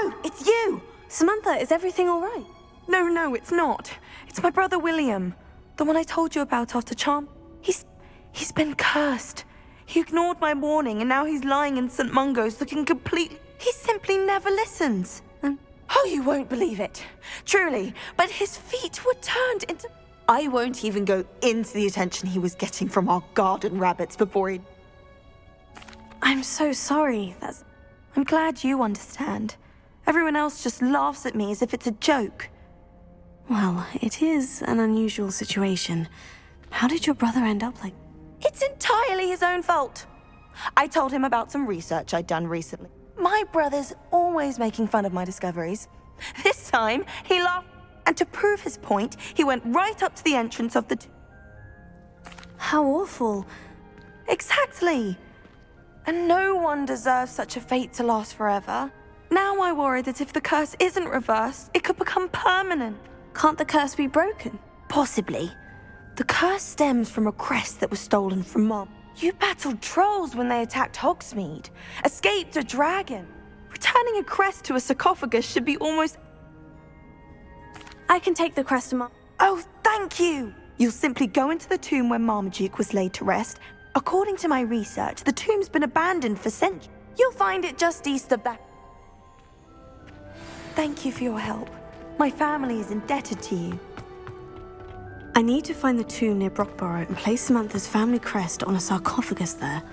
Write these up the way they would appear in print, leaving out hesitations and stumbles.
No, it's you! Samantha, is everything all right? No, it's not. It's my brother William. The one I told you about after Charm. He's been cursed. He ignored my warning and now he's lying in St. Mungo's looking completely... He simply never listens. Oh, you won't believe it. Truly. But his feet were turned into... I won't even go into the attention he was getting from our garden rabbits before he... I'm so sorry. I'm glad you understand. Everyone else just laughs at me as if it's a joke. Well, it is an unusual situation. How did your brother end up like... It's entirely his own fault. I told him about some research I'd done recently. My brother's always making fun of my discoveries. This time, he laughed, and to prove his point, he went right up to the entrance of the... How awful. Exactly. And no one deserves such a fate to last forever. Now I worry that if the curse isn't reversed, it could become permanent. Can't the curse be broken? Possibly. The curse stems from a crest that was stolen from Mom. You battled trolls when they attacked Hogsmeade, escaped a dragon. Returning a crest to a sarcophagus should be almost... I can take the crest to Mom. Oh, thank you! You'll simply go into the tomb where Marmaduke was laid to rest. According to my research, the tomb's been abandoned for centuries. You'll find it just east of that. Thank you for your help. My family is indebted to you. I need to find the tomb near Brockborough and place Samantha's family crest on a sarcophagus there.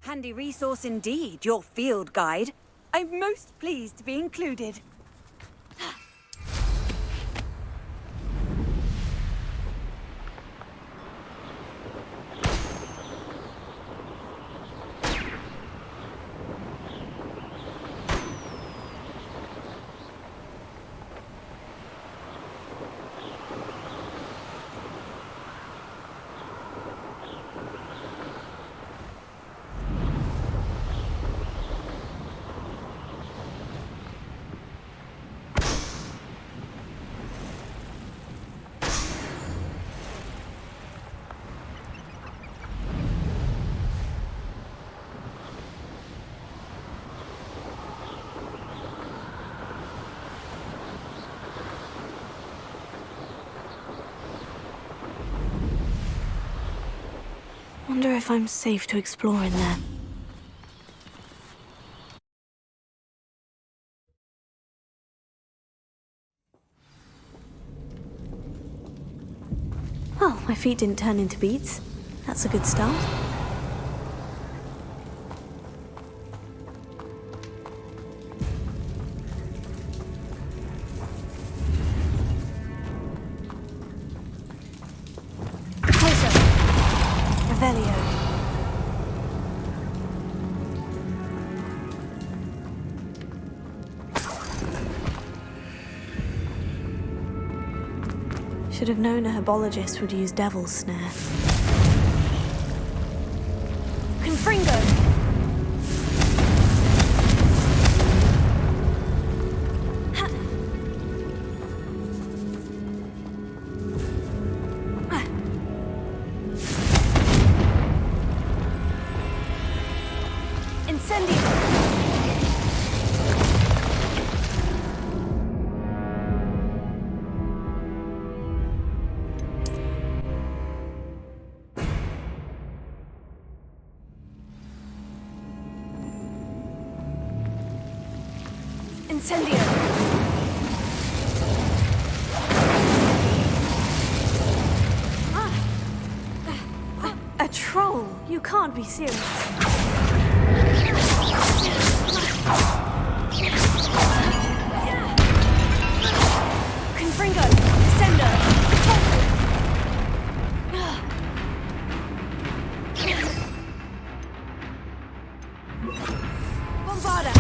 Handy resource indeed, your field guide. I'm most pleased to be included. Wonder if I'm safe to explore in there. Well, my feet didn't turn into beads. That's a good start. Should have known a herbologist would use Devil's Snare. Confringo! Incendio! A troll? You can't be serious. Confringo! Descendo! Bombarda!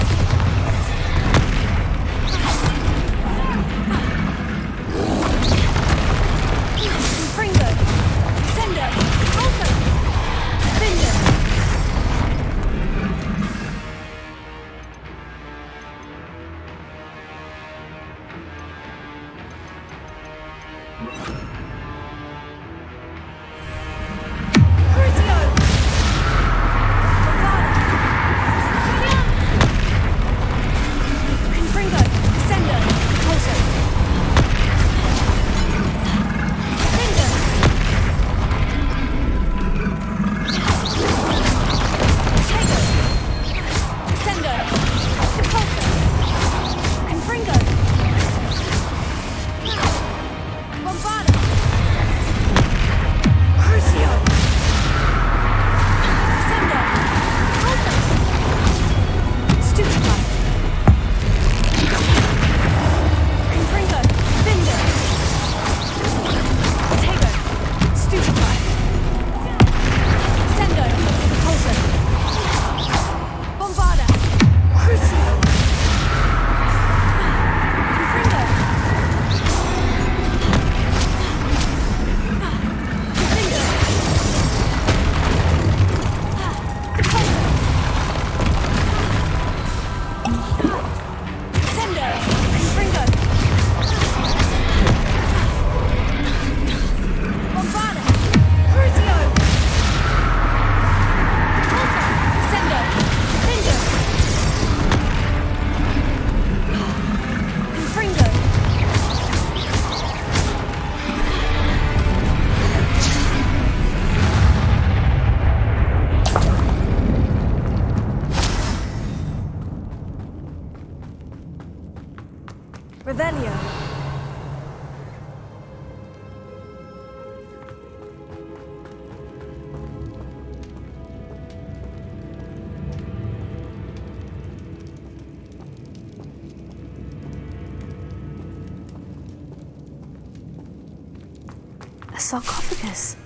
Revelio. A sarcophagus.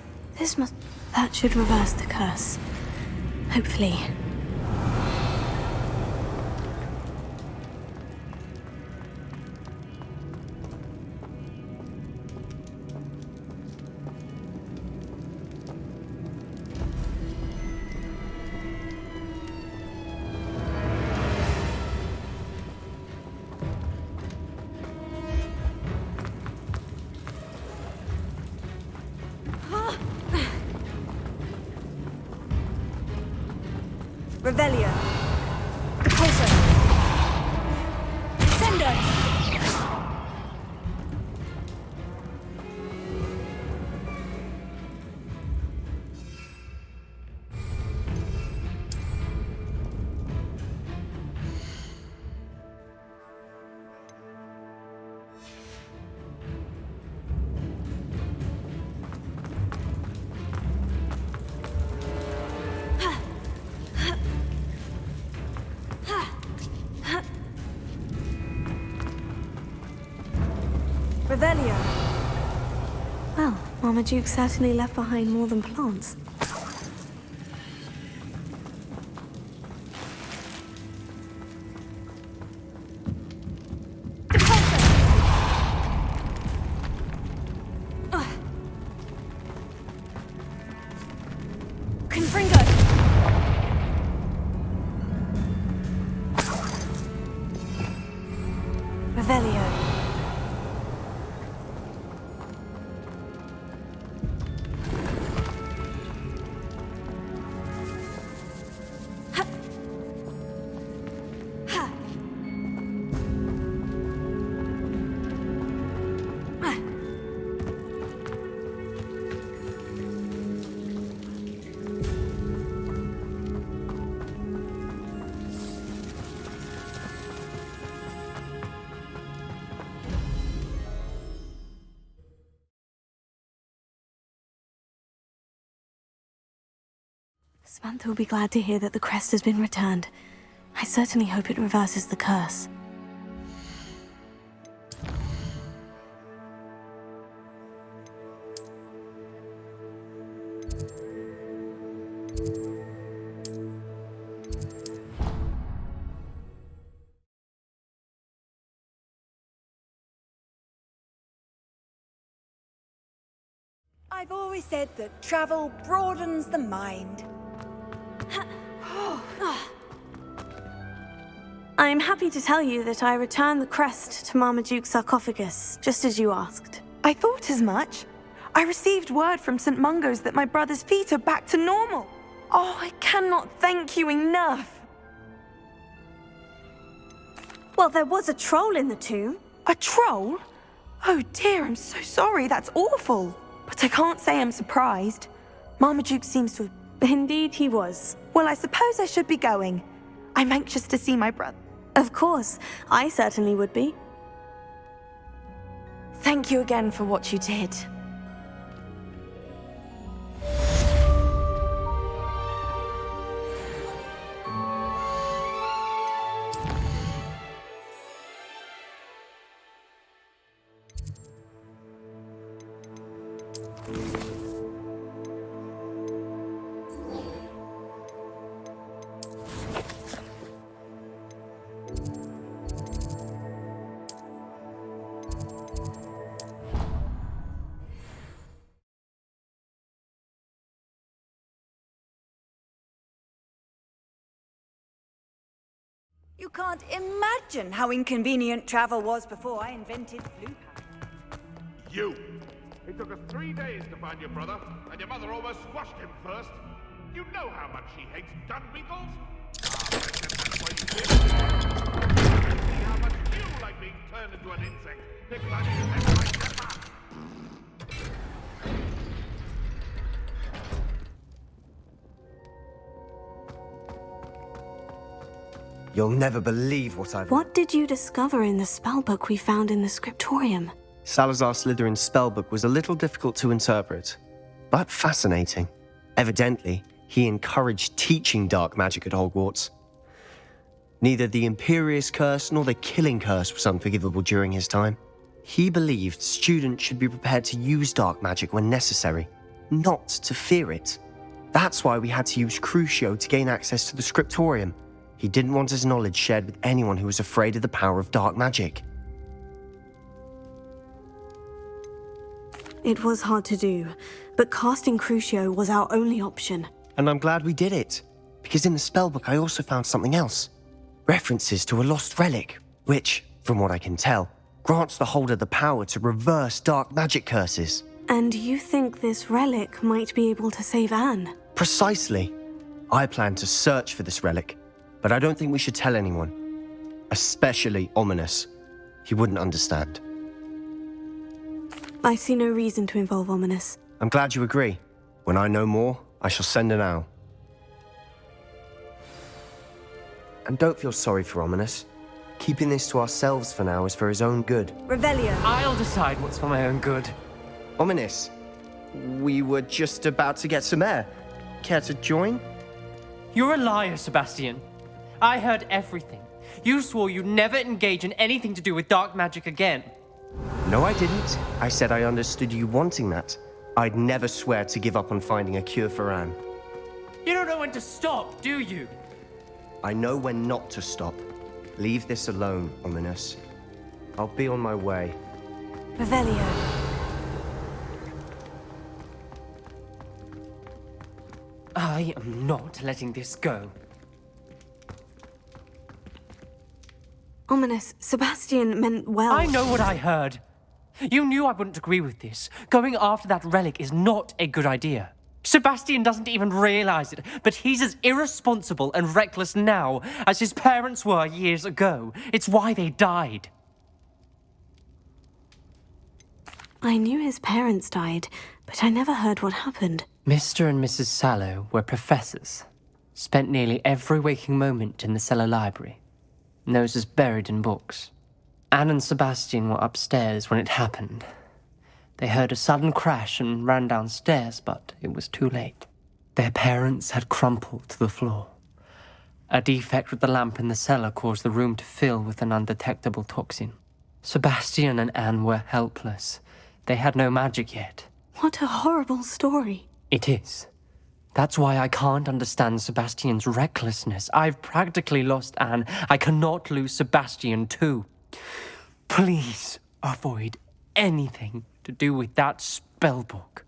That should reverse the curse. Hopefully. Revelio. Repulsor. Sendo. Revelio. Well, Marmaduke certainly left behind more than plants. Confringo. Revelio. Samantha will be glad to hear that the crest has been returned. I certainly hope it reverses the curse. I've always said that travel broadens the mind. I'm happy to tell you that I returned the crest to Marmaduke's sarcophagus, just as you asked. I thought as much. I received word from St. Mungo's that my brother's feet are back to normal. Oh, I cannot thank you enough. Well, there was a troll in the tomb. A troll? Oh dear, I'm so sorry, that's awful. But I can't say I'm surprised. Marmaduke seems to have... Indeed he was. Well, I suppose I should be going. I'm anxious to see my brother. Of course, I certainly would be. Thank you again for what you did. You can't imagine how inconvenient travel was before I invented blue pack. You! It took us 3 days to find your brother, and your mother almost squashed him first. You know how much she hates dung beetles? That's why you did. See how much you like being turned into an insect. Declining your head like that. You'll never believe what I've... What did you discover in the spellbook we found in the scriptorium? Salazar Slytherin's spellbook was a little difficult to interpret, but fascinating. Evidently, he encouraged teaching dark magic at Hogwarts. Neither the Imperious Curse nor the Killing Curse was unforgivable during his time. He believed students should be prepared to use dark magic when necessary, not to fear it. That's why we had to use Crucio to gain access to the scriptorium. He didn't want his knowledge shared with anyone who was afraid of the power of dark magic. It was hard to do, but casting Crucio was our only option. And I'm glad we did it, because in the spellbook I also found something else. References to a lost relic, which, from what I can tell, grants the holder the power to reverse dark magic curses. And you think this relic might be able to save Anne? Precisely. I plan to search for this relic, but I don't think we should tell anyone. Especially Ominous. He wouldn't understand. I see no reason to involve Ominous. I'm glad you agree. When I know more, I shall send an owl. And don't feel sorry for Ominous. Keeping this to ourselves for now is for his own good. Revelio. I'll decide what's for my own good. Ominous, we were just about to get some air. Care to join? You're a liar, Sebastian. I heard everything. You swore you'd never engage in anything to do with dark magic again. No, I didn't. I said I understood you wanting that. I'd never swear to give up on finding a cure for Anne. You don't know when to stop, do you? I know when not to stop. Leave this alone, Ominous. I'll be on my way. Revelio. I am not letting this go. Ominous, Sebastian meant well. I know what I heard. You knew I wouldn't agree with this. Going after that relic is not a good idea. Sebastian doesn't even realize it, but he's as irresponsible and reckless now as his parents were years ago. It's why they died. I knew his parents died, but I never heard what happened. Mr. and Mrs. Sallow were professors. Spent nearly every waking moment in the cellar library. Noses buried in books. Anne and Sebastian were upstairs when it happened. They heard a sudden crash and ran downstairs, but it was too late. Their parents had crumpled to the floor. A defect with the lamp in the cellar caused the room to fill with an undetectable toxin. Sebastian and Anne were helpless. They had no magic yet. What a horrible story. It is. That's why I can't understand Sebastian's recklessness. I've practically lost Anne. I cannot lose Sebastian too. Please avoid anything to do with that spellbook.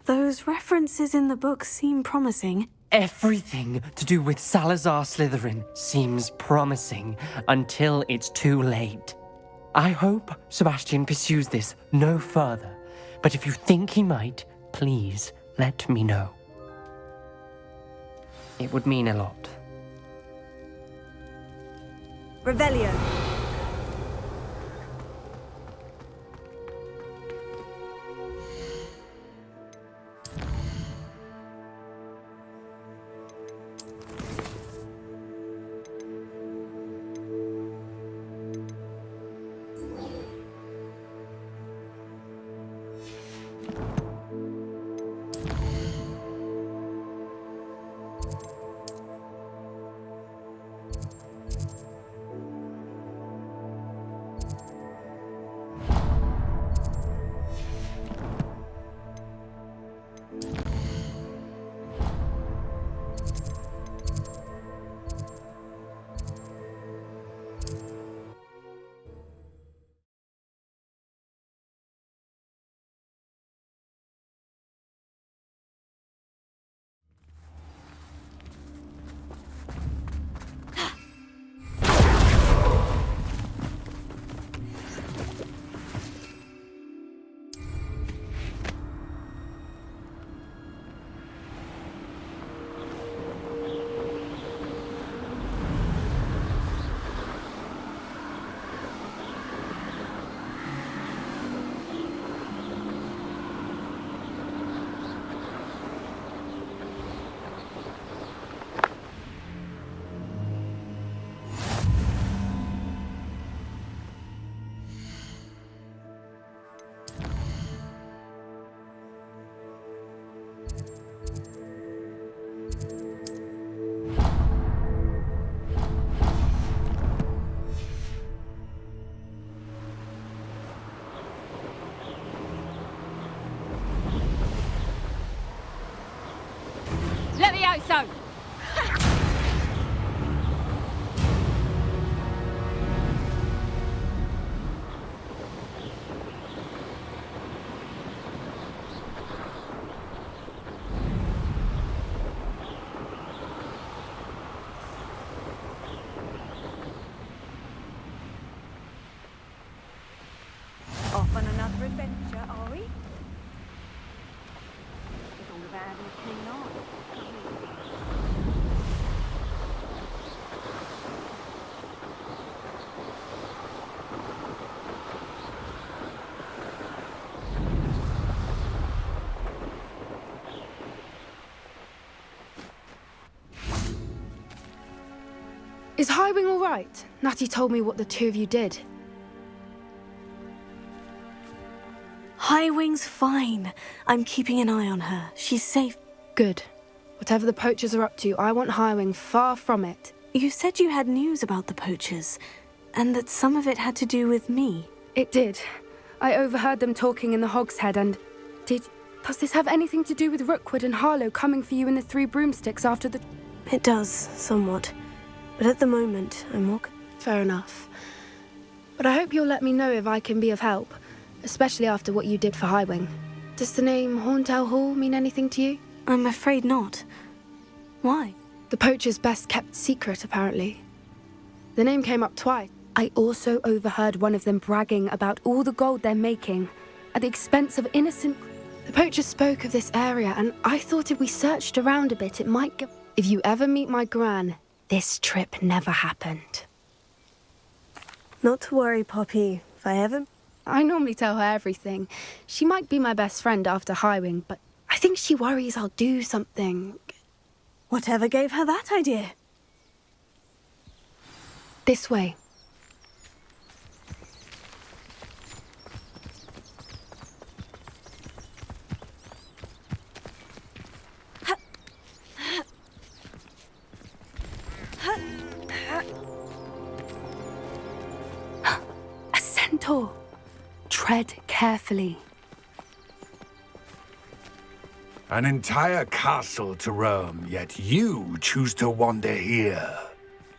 Those references in the book seem promising. Everything to do with Salazar Slytherin seems promising until it's too late. I hope Sebastian pursues this no further, but if you think he might, please let me know. It would mean a lot. Revelio. so. Off on another adventure, are we? It's all about having a clean eye. Is Highwing all right? Natty told me what the two of you did. Highwing's fine. I'm keeping an eye on her. She's safe. Good. Whatever the poachers are up to, I want Highwing far from it. You said you had news about the poachers, and that some of it had to do with me. It did. I overheard them talking in the Hogshead and... Does this have anything to do with Rookwood and Harlow coming for you in the Three Broomsticks after the... It does, somewhat. But at the moment, I'm more... Fair enough. But I hope you'll let me know if I can be of help, especially after what you did for Highwing. Does the name Horntail Hall mean anything to you? I'm afraid not. Why? The poacher's best kept secret, apparently. The name came up twice. I also overheard one of them bragging about all the gold they're making at the expense of innocent... The poacher spoke of this area, and I thought if we searched around a bit, it might give... If you ever meet my gran, this trip never happened. Not to worry, Poppy. If I ever... I normally tell her everything. She might be my best friend after Highwing, but I think she worries I'll do something. Whatever gave her that idea? This way. A centaur. Tread carefully. An entire castle to roam, yet you choose to wander here.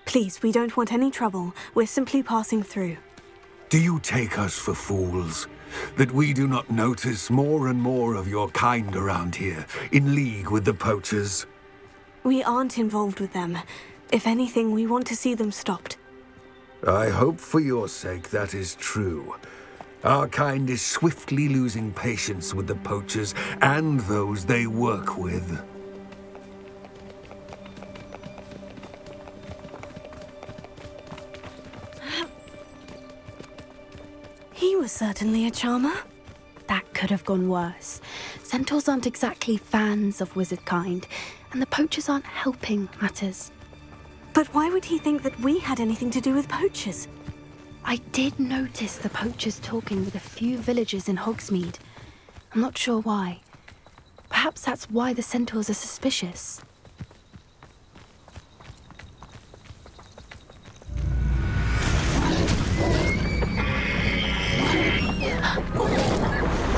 Please, we don't want any trouble. We're simply passing through. Do you take us for fools? That we do not notice more and more of your kind around here, in league with the poachers? We aren't involved with them. If anything, we want to see them stopped. I hope for your sake that is true. Our kind is swiftly losing patience with the poachers and those they work with. He was certainly a charmer. That could have gone worse. Centaurs aren't exactly fans of wizard kind, and the poachers aren't helping matters. But why would he think that we had anything to do with poachers? I did notice the poachers talking with a few villagers in Hogsmeade. I'm not sure why. Perhaps that's why the centaurs are suspicious.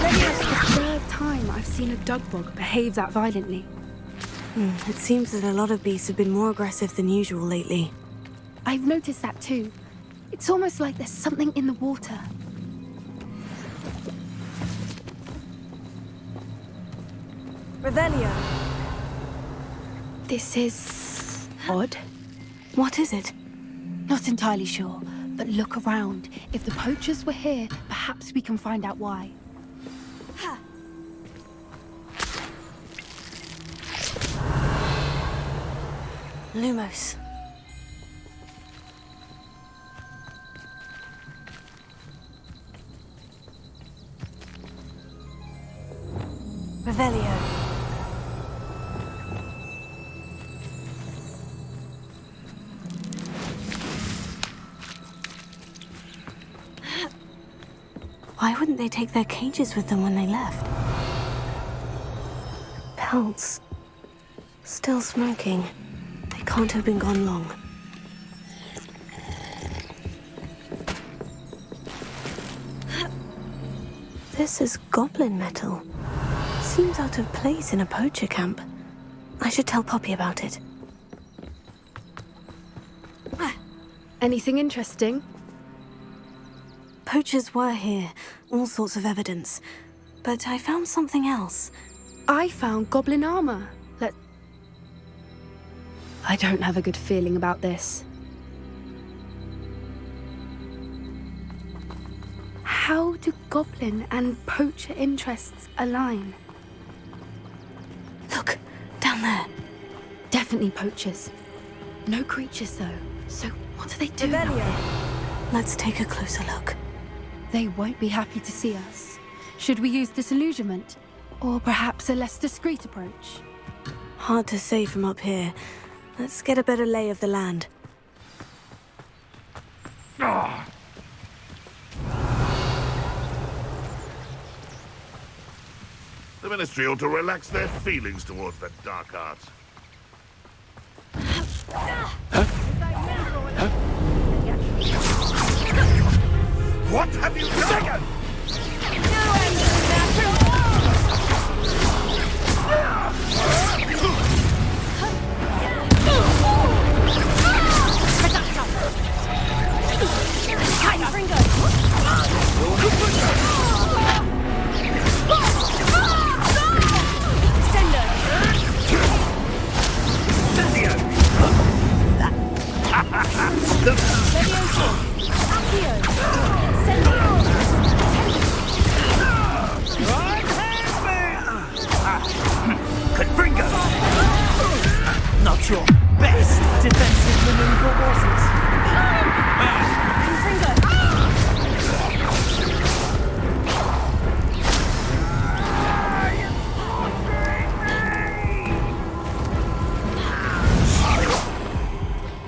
That's the third time I've seen a dugbog behave that violently. It seems that a lot of beasts have been more aggressive than usual lately. I've noticed that too. It's almost like there's something in the water. Revelio. This is... odd. What is it? Not entirely sure, but look around. If the poachers were here, perhaps we can find out why. Lumos. Revelio. Why wouldn't they take their cages with them when they left? Pelts. Still smoking. They can't have been gone long. This is goblin metal. Seems out of place in a poacher camp. I should tell Poppy about it. Anything interesting? Poachers were here, all sorts of evidence. But I found something else. I found goblin armor. I don't have a good feeling about this. How do goblin and poacher interests align? Look, down there. Definitely poachers. No creatures, though. So what do they do now? Let's take a closer look. They won't be happy to see us. Should we use disillusionment? Or perhaps a less discreet approach? Hard to say from up here. Let's get a better lay of the land. The Ministry ought to relax their feelings towards the dark arts. What have you done? Not your best defensive maneuver, was it?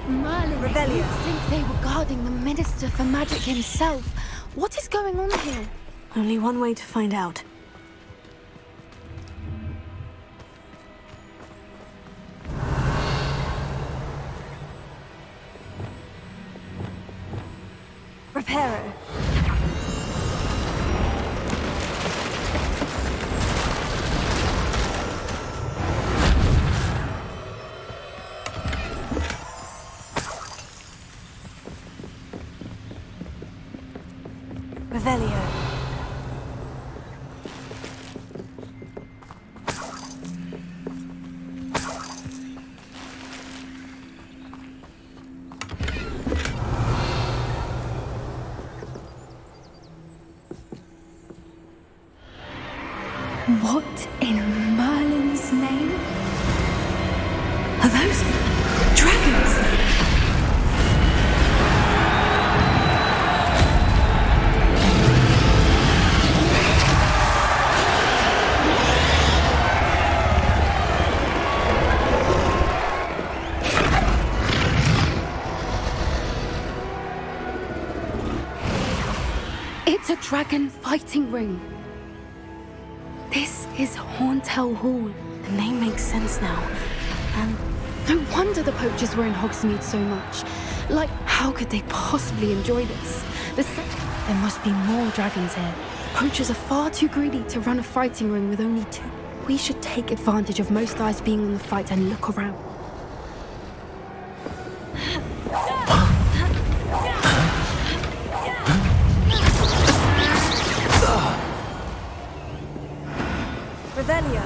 Merlin, you think they were guarding the Minister for Magic himself? What is going on here? Only one way to find out. Reparo. Revelio. What in Merlin's name? Are those dragons? It's a dragon fighting ring. This is Horntail Hall. The name makes sense now. And no wonder the poachers were in Hogsmeade so much. Like, how could they possibly enjoy this? There must be more dragons here. The poachers are far too greedy to run a fighting ring with only 2. We should take advantage of most eyes being on the fight and look around. Revelio.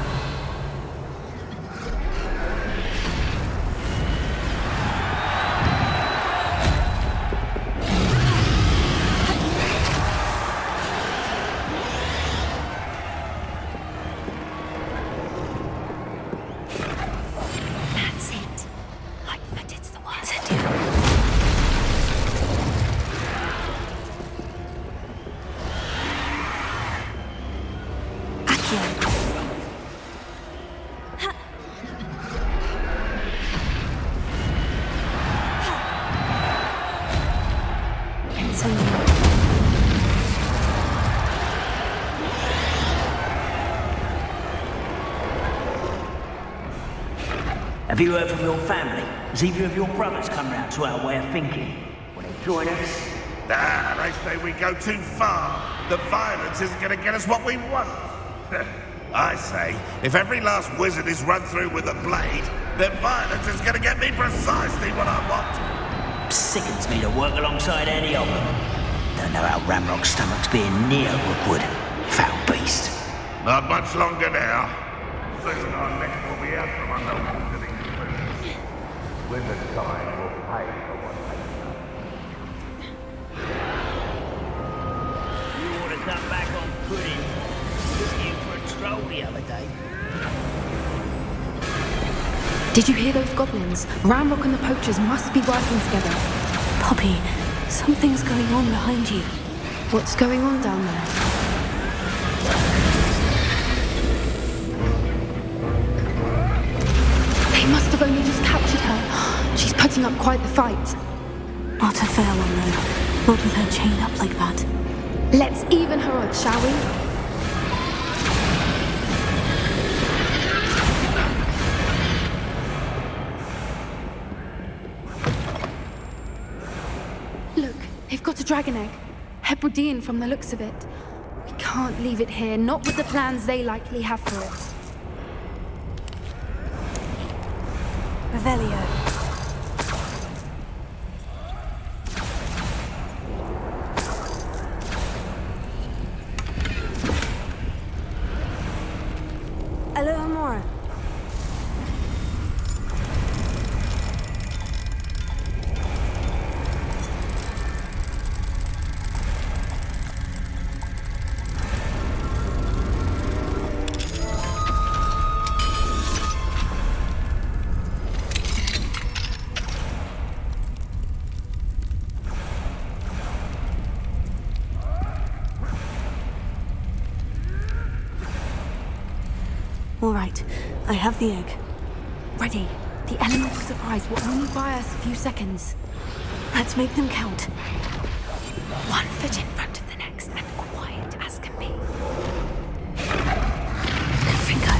that's it. I bet it's the one. Have you heard from your family? Has either of your brothers come round to our way of thinking? Will they join us? They say we go too far. The violence isn't going to get us what we want. I say, if every last wizard is run through with a blade, then violence is gonna get me precisely what I want. Sickens me to work alongside any of them. Don't know how Ramrock's stomach's being near Rookwood. Foul beast. Not much longer now. Soon our neck will be out from under wizarding boots. When the time will pay for what they've done. You ought to come back on pudding. Took you for a troll the other day. Did you hear those goblins? Ramrock and the poachers must be working together. Poppy, something's going on behind you. What's going on down there? They must have only just captured her. She's putting up quite the fight. Not a fair one, though. Not with her chained up like that. Let's even her odds, shall we? Look, they've got a dragon egg. Hebridean from the looks of it. We can't leave it here, not with the plans they likely have for it. Revelio. A little more. All right, I have the egg. Ready. The element of surprise will only buy us a few seconds. Let's make them count. One foot in front of the next and quiet as can be. Good finger.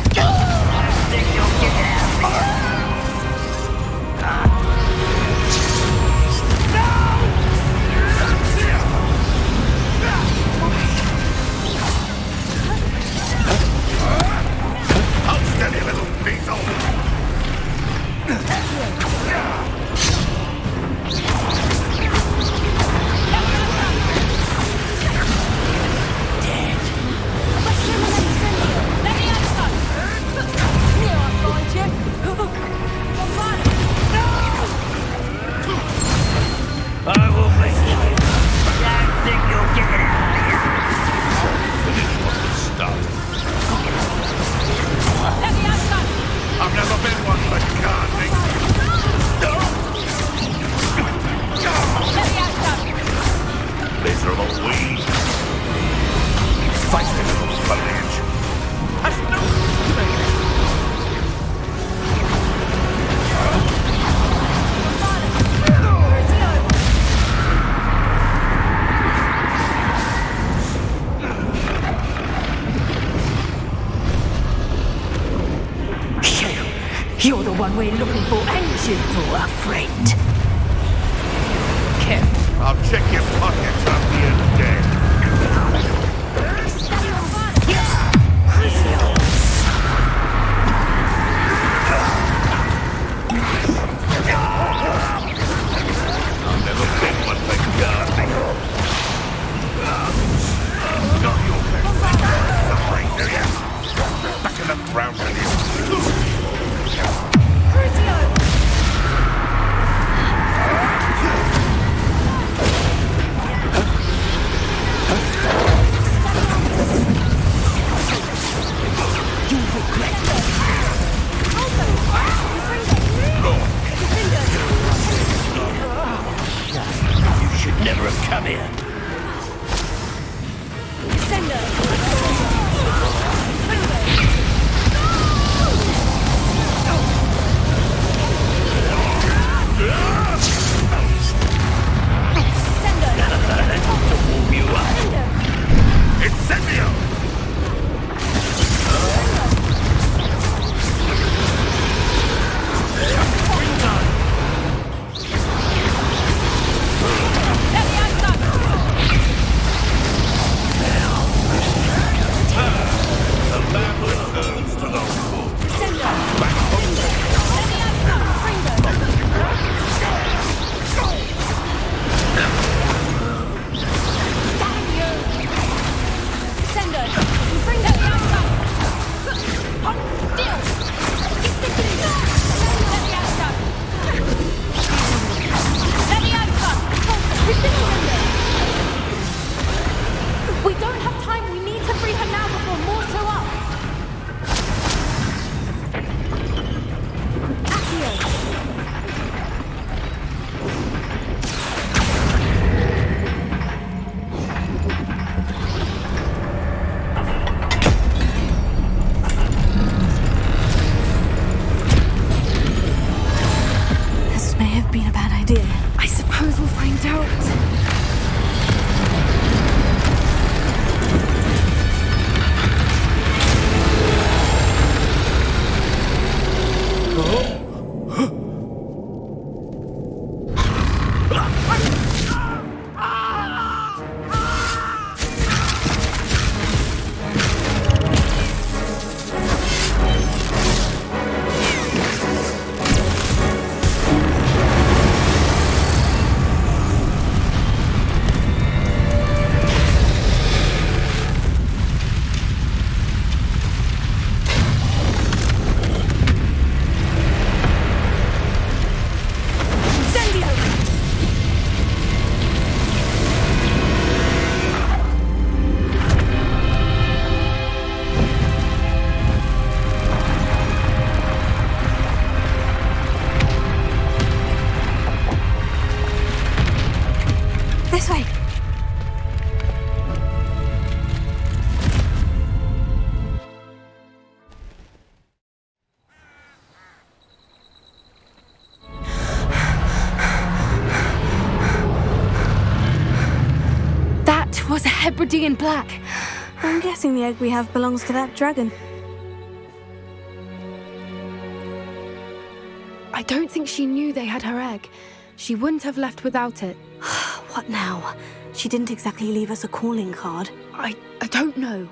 Steady, little diesel! I will make you. I think you'll get it out of here. Stop. I've never been one for gardening. Miserable weed. Feisty little foliage. Has no You're the one we're looking for, and you for a friend. Careful. I'll check your pockets after you're dead. I've never been one for gardening. Not your best. Sorry, do you? Back in the ground with you. You should never have come here. been a bad idea. I suppose we'll find out. This way. That was a Hebridean black. I'm guessing the egg we have belongs to that dragon. I don't think she knew they had her egg. She wouldn't have left without it. What now? She didn't exactly leave us a calling card. I don't know.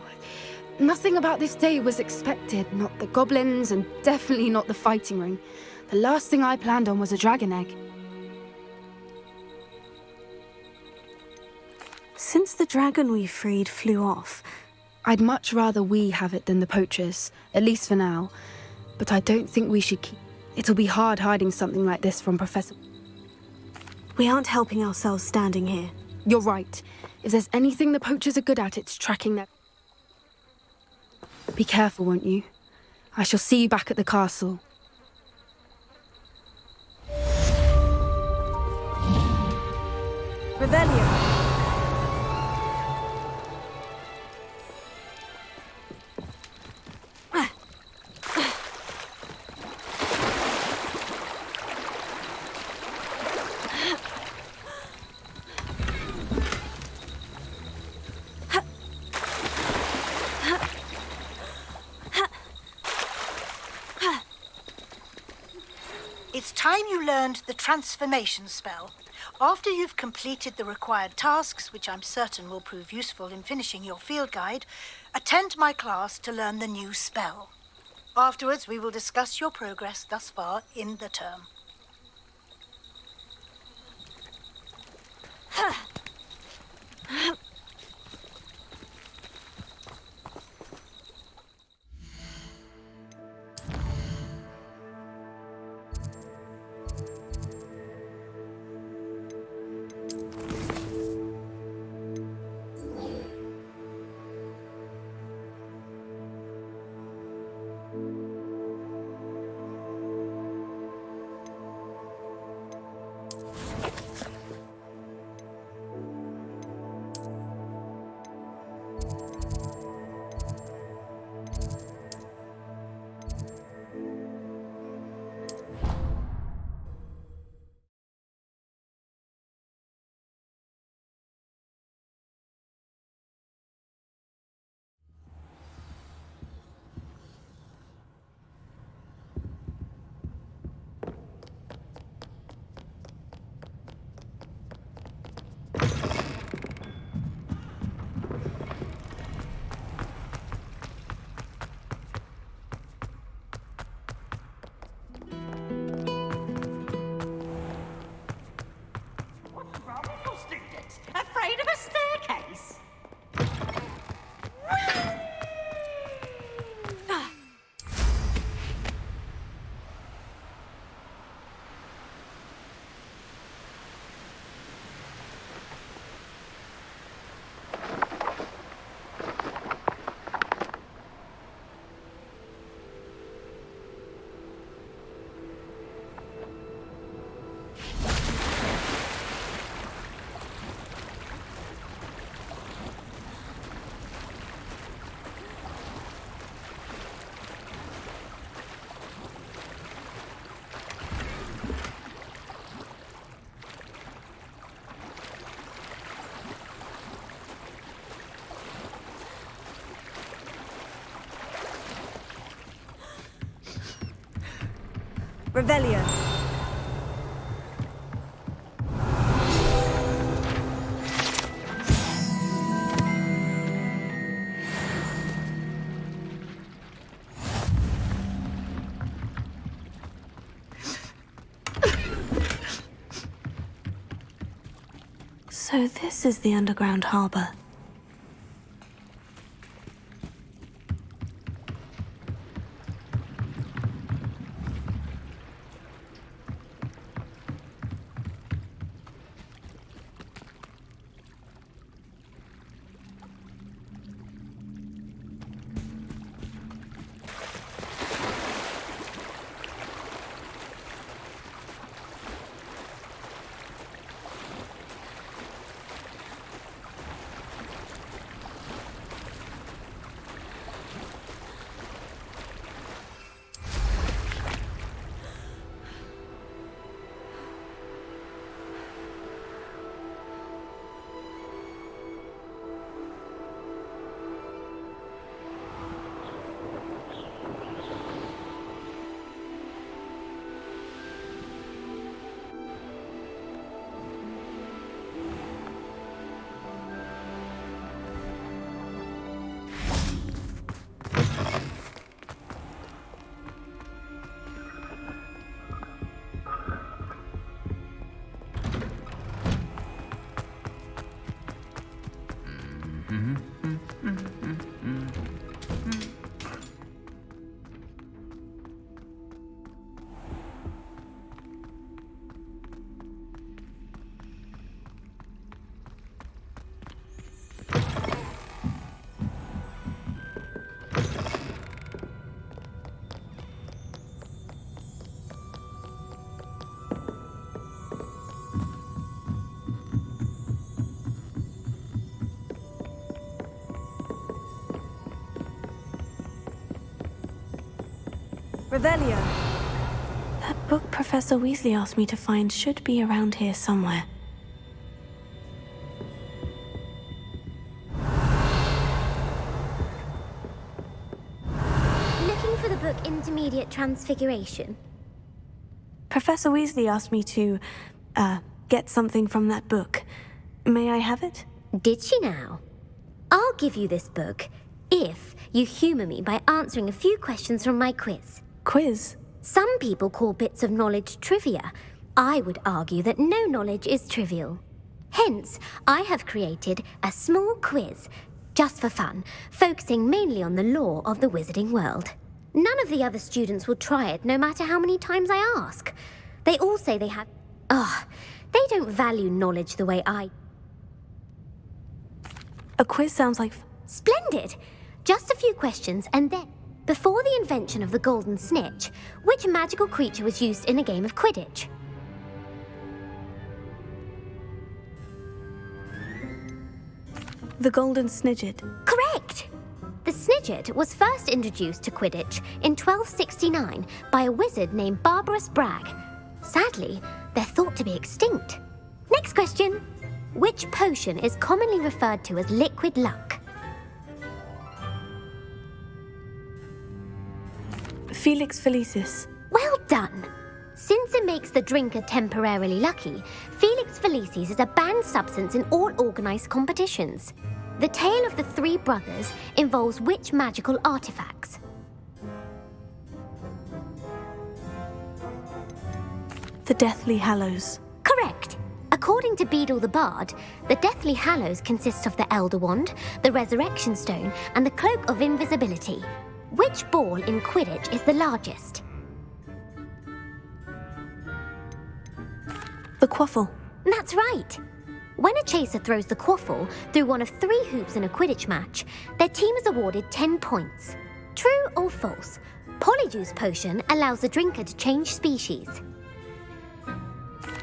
Nothing about this day was expected. Not the goblins, and definitely not the fighting ring. The last thing I planned on was a dragon egg. Since the dragon we freed flew off, I'd much rather we have it than the poachers, at least for now. But I don't think we should keep... It'll be hard hiding something like this from Professor... we aren't helping ourselves standing here. You're right. If there's anything the poachers are good at, it's tracking them. Be careful, won't you? I shall see you back at the castle. Revelio. It's time you learned the transformation spell. After you've completed the required tasks, which I'm certain will prove useful in finishing your field guide, attend my class to learn the new spell. Afterwards, we will discuss your progress thus far in the term. Revelio. So this is the underground harbour. Revelio. That book Professor Weasley asked me to find should be around here somewhere. Looking for the book Intermediate Transfiguration? Professor Weasley asked me to, get something from that book. May I have it? Did she now? I'll give you this book if you humour me by answering a few questions from my quiz. Quiz? Some people call bits of knowledge trivia. I would argue that no knowledge is trivial. Hence, I have created a small quiz, just for fun, focusing mainly on the lore of the wizarding world. None of the other students will try it, no matter how many times I ask. They all say they have... they don't value knowledge the way I... A quiz sounds like... Splendid! Just a few questions, and then... Before the invention of the golden snitch, which magical creature was used in a game of Quidditch? The golden snidget. Correct! The snidget was first introduced to Quidditch in 1269 by a wizard named Barbarous Bragg. Sadly, they're thought to be extinct. Next question. Which potion is commonly referred to as liquid luck? Felix Felicis. Well done! Since it makes the drinker temporarily lucky, Felix Felicis is a banned substance in all organised competitions. The tale of the three brothers involves which magical artifacts? The Deathly Hallows. Correct! According to Beedle the Bard, the Deathly Hallows consists of the Elder Wand, the Resurrection Stone, and the Cloak of Invisibility. Which ball in Quidditch is the largest? The quaffle. That's right. When a chaser throws the quaffle through one of 3 hoops in a Quidditch match, their team is awarded 10 points. True or false? Polyjuice Potion allows the drinker to change species.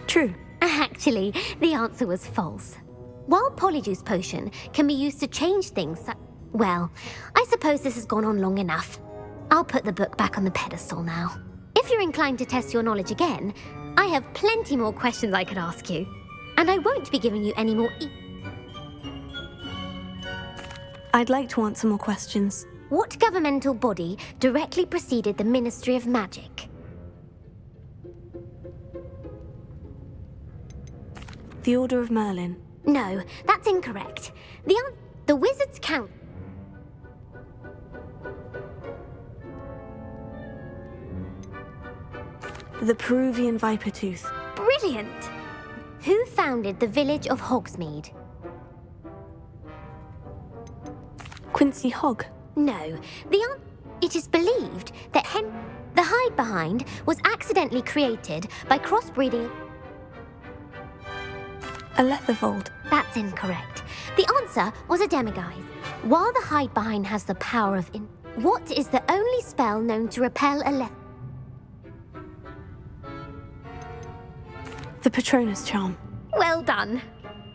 True. Actually, the answer was false. While Polyjuice Potion can be used to change things, well, I suppose this has gone on long enough. I'll put the book back on the pedestal now. If you're inclined to test your knowledge again, I have plenty more questions I could ask you. And I won't be giving you any more I'd like to answer more questions. What governmental body directly preceded the Ministry of Magic? The Order of Merlin. No, that's incorrect. The Wizards' Count. The Peruvian Viper Tooth. Brilliant! Who founded the village of Hogsmeade? Quincy Hogg. No, it is believed that the hide-behind was accidentally created by crossbreeding. A Letherfold. That's incorrect. The answer was a demiguise. While the hide-behind has the power of what is the only spell known to repel a The Patronus Charm. Well done.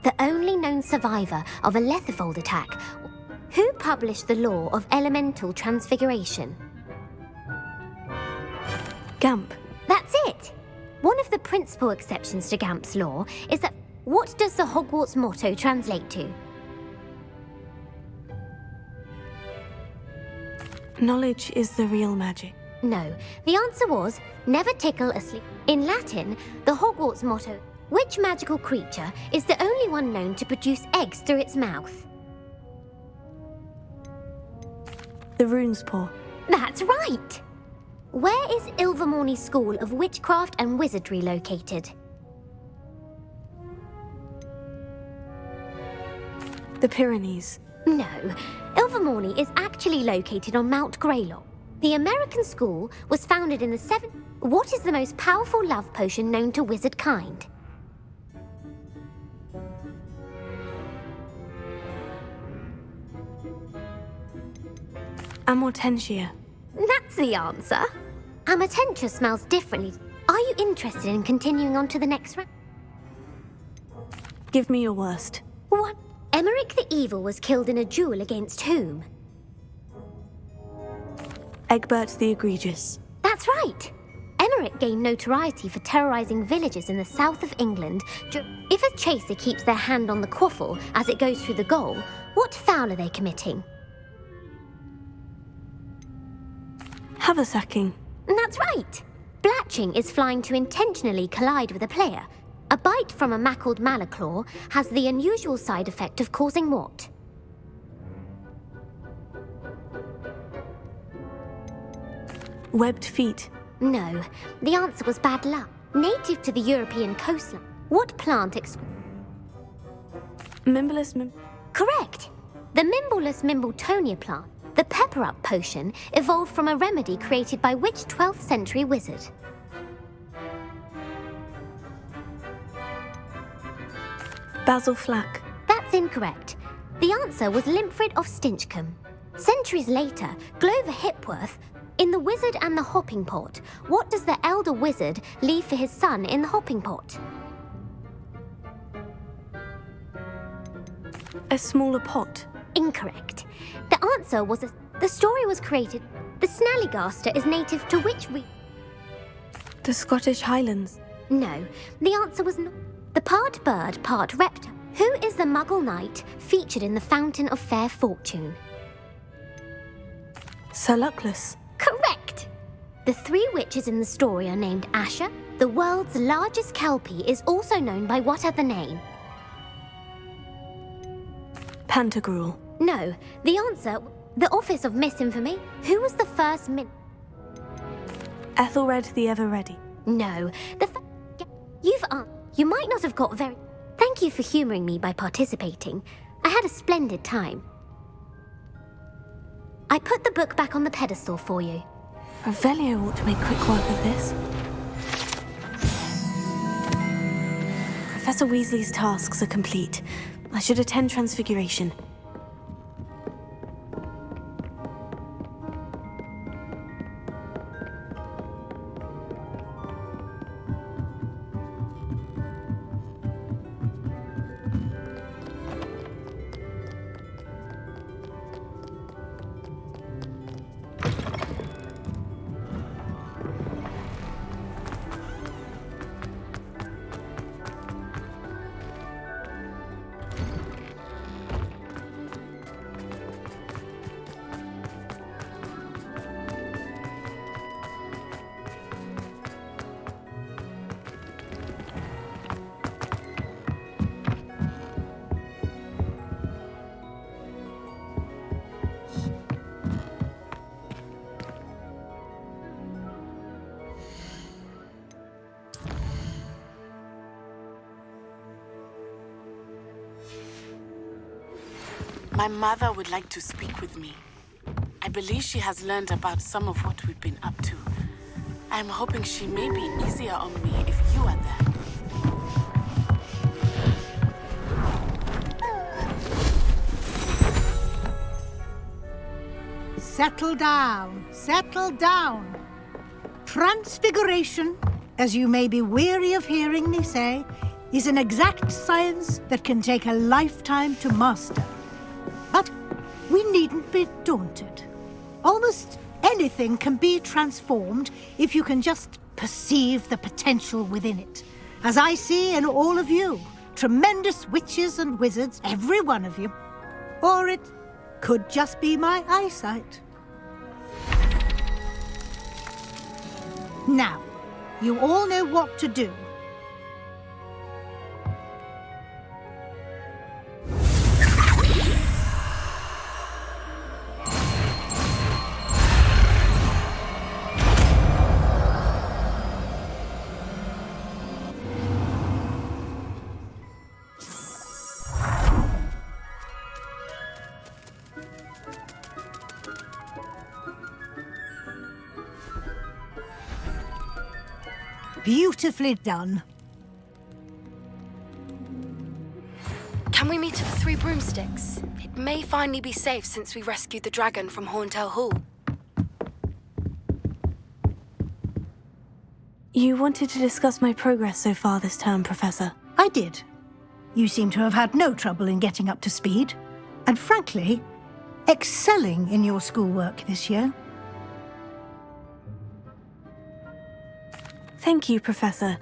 The only known survivor of a Letherfold attack. Who published the law of elemental transfiguration? Gamp. That's it. One of the principal exceptions to Gamp's law is that what does the Hogwarts motto translate to? Knowledge is the real magic. No, the answer was never tickle asleep. In Latin, the Hogwarts motto, which magical creature is the only one known to produce eggs through its mouth? The Rune's Paw. That's right! Where is Ilvermorny School of Witchcraft and Wizardry located? The Pyrenees. No, Ilvermorny is actually located on Mount Greylock. The American school was founded in the 7th. What is the most powerful love potion known to wizard kind? Amortentia. That's the answer. Amortentia smells differently. Are you interested in continuing on to the next round? Give me your worst. What? Emmerich the Evil was killed in a duel against whom? Egbert the Egregious. That's right. Emmerich gained notoriety for terrorizing villages in the south of England. If a chaser keeps their hand on the quaffle as it goes through the goal, what foul are they committing? Haversacking. That's right. Blatching is flying to intentionally collide with a player. A bite from a mackled malaclaw has the unusual side effect of causing what? Webbed feet. No, the answer was bad luck. Native to the European coastline, what plant Mimbleless Correct! The Mimbleless Mimbletonia plant, the pepper-up potion, evolved from a remedy created by which 12th century wizard? Basil Flack. That's incorrect. The answer was Limfrid of Stinchcombe. Centuries later, Glover Hipworth, in The Wizard and the Hopping Pot, what does the elder wizard leave for his son in the hopping pot? A smaller pot. Incorrect. The answer was the story was created. The Snallygaster is native to which The Scottish Highlands. No, the answer was not. The part bird, part reptile. Who is the Muggle knight featured in the Fountain of Fair Fortune? Sir Luckless. Correct! The 3 witches in the story are named Asher. The world's largest kelpie is also known by what other name? Pantagruel. No, the answer, the Office of Misinformation. Who was the first Ethelred the Ever-Ready. No, you might not have got very... Thank you for humouring me by participating. I had a splendid time. I put the book back on the pedestal for you. Revelio ought to make quick work of this. Professor Weasley's tasks are complete. I should attend Transfiguration. My mother would like to speak with me. I believe she has learned about some of what we've been up to. I'm hoping she may be easier on me if you are there. Settle down, settle down. Transfiguration, as you may be weary of hearing me say, is an exact science that can take a lifetime to master. But we needn't be daunted. Almost anything can be transformed if you can just perceive the potential within it. As I see in all of you, tremendous witches and wizards, every one of you. Or it could just be my eyesight. Now, you all know what to do. Beautifully done. Can we meet at the Three Broomsticks? It may finally be safe since we rescued the dragon from Horntail Hall. You wanted to discuss my progress so far this term, Professor. I did. You seem to have had no trouble in getting up to speed. And frankly, excelling in your schoolwork this year. Thank you, Professor.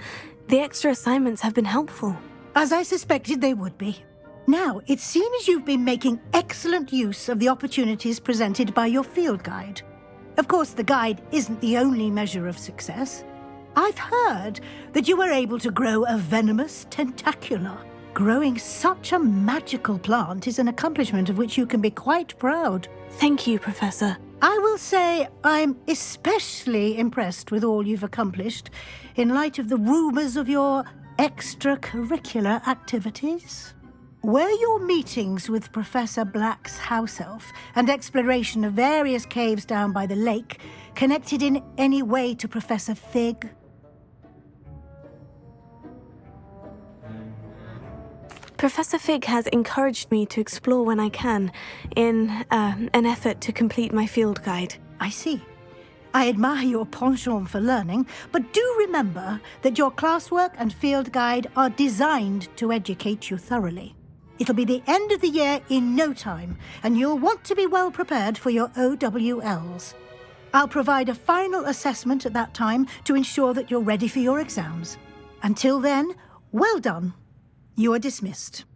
The extra assignments have been helpful. As I suspected they would be. Now, it seems you've been making excellent use of the opportunities presented by your field guide. Of course, the guide isn't the only measure of success. I've heard that you were able to grow a venomous tentacula. Growing such a magical plant is an accomplishment of which you can be quite proud. Thank you, Professor. I will say I'm especially impressed with all you've accomplished in light of the rumours of your extracurricular activities. Were your meetings with Professor Black's house elf and exploration of various caves down by the lake connected in any way to Professor Fig? Professor Fig has encouraged me to explore when I can, in an effort to complete my field guide. I see. I admire your penchant for learning, but do remember that your classwork and field guide are designed to educate you thoroughly. It'll be the end of the year in no time, and you'll want to be well prepared for your OWLs. I'll provide a final assessment at that time to ensure that you're ready for your exams. Until then, well done. You are dismissed.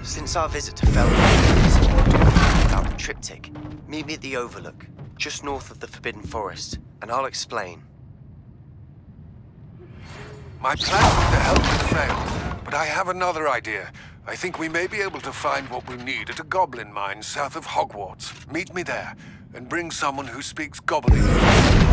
Since our visit to Felden, about the triptych, meet me at the Overlook, just north of the Forbidden Forest, and I'll explain. My plan with the help had failed, but I have another idea. I think we may be able to find what we need at a goblin mine south of Hogwarts. Meet me there, and bring someone who speaks gobbledygook.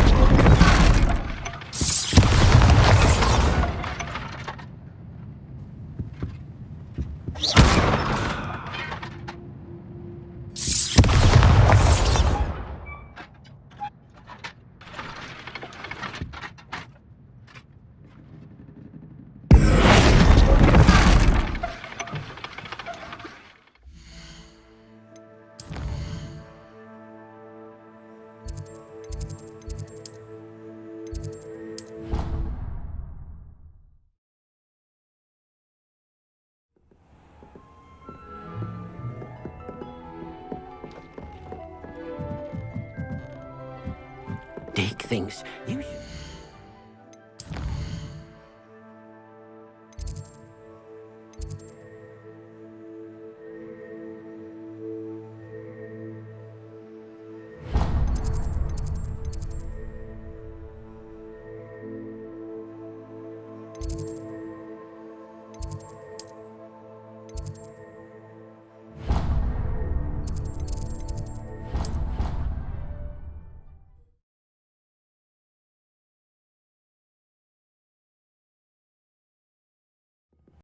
Dick thinks you should...